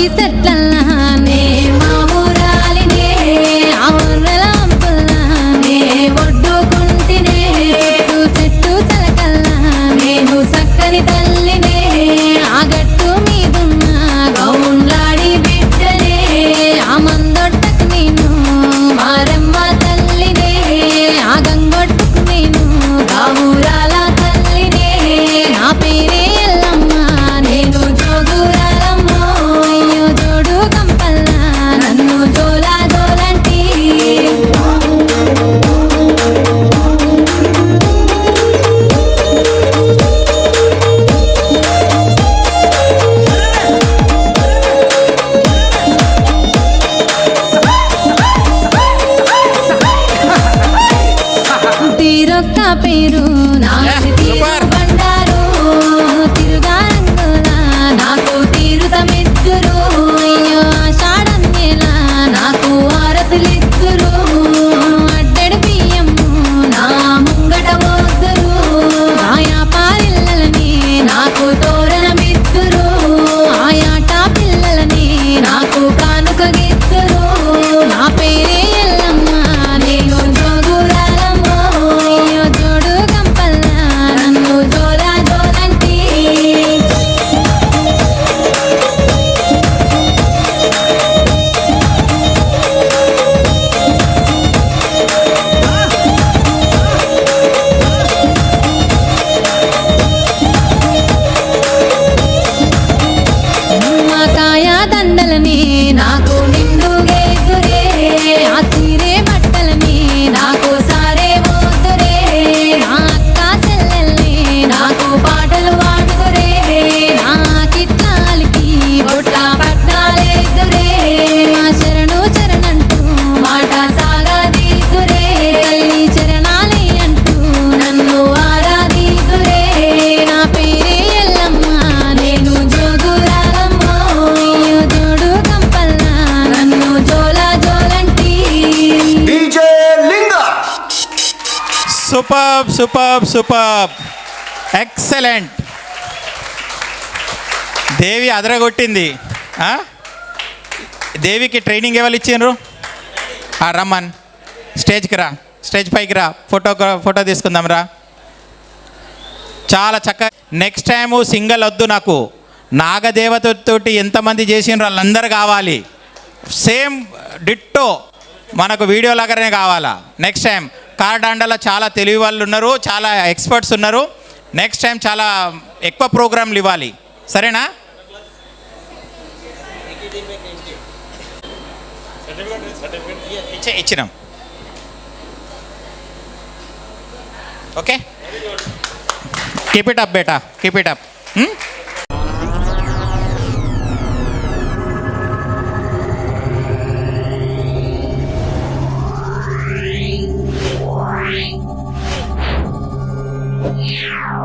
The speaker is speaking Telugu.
మామిడి చెట్లనే మా ఊరాలినే ఆ ఊర్రల వంపులనే ఒడ్డుకుంటినే చెట్టు చలకల్లా నేను చక్కని తల్లినే ఆ గట్టు మీదున్న గౌండ్లాడి బిడ్డనే ఆ మందొట్టకు నేను మారమ్మ తల్లినే ఆ గంగొట్టుకు నేను గావురాల తల్లినే నా పేరే ఎల్లమ్మ నేను జోగురాలమ్మ అయ్యో జోడు కంపల్లా నన్ను జోలా జోలంటి తీరొక్క పేరు నా తీరు బండారు తిరుగా రంగులా నాకు తీరుత మెచ్చురు అయ్యో ఆషాఢం నెల నాకు ఆరతులిద్దురు అడ్డడి బియ్యము నా ముంగట వద్దురు ఆయా పారిల్లలని నాకు తోరణమిద్దురు ఆయాట పిల్లలని నాకు కానుక గిద్దురు నా పేరే ఎల్లమ్మ నేను జోగురాలమ్మ అయ్యో జోడు గంపల్లా నన్ను జోలా జోలంటి నిమ్మకాయ దండలని నాకు నిండుగేదురే ఆ సీరే బట్టలని నాకు సారే పోతురే నా అక్క చెల్లెల్ని నాకు పాటలు పాడుతురే నా కిట్లాలకి బొట్ల పట్టాలేదురే మా శరణు చరణంటూ మాట సాగదీదురే తల్లి చరణాలే అంటూ నన్ను ఆరాధీదురే నా పేరే ఎల్లమ్మ నేను జోగురాలమ్మ అయ్యో జోడు కంపల్లా నన్ను జోలా జోలంటి డీజే లింగా. Super super super excellent. Devi అదరగొట్టింది. దేవికి ట్రైనింగ్ ఎవరు ఇచ్చిండ్రు? రమ్మన్ స్టేజ్కి రా, స్టేజ్ పైకి రా, ఫోటో తీసుకుందాం రా. చాలా చక్కగా. నెక్స్ట్ టైము సింగల్ వద్దు నాకు, నాగదేవతతోటి ఎంతమంది చేసిండ్రు వాళ్ళందరూ కావాలి. సేమ్ డిట్టో మనకు వీడియో లాగానే కావాలా. నెక్స్ట్ టైం కార్డాండలో చాలా తెలివి వాళ్ళు ఉన్నారు, చాలా ఎక్స్పర్ట్స్ ఉన్నారు. నెక్స్ట్ టైం చాలా ఎక్కువ ప్రోగ్రాంలు ఇవ్వాలి, సరేనా? ఇచ్చినాం. Okay, keep it up beta, keep it up. Yeah.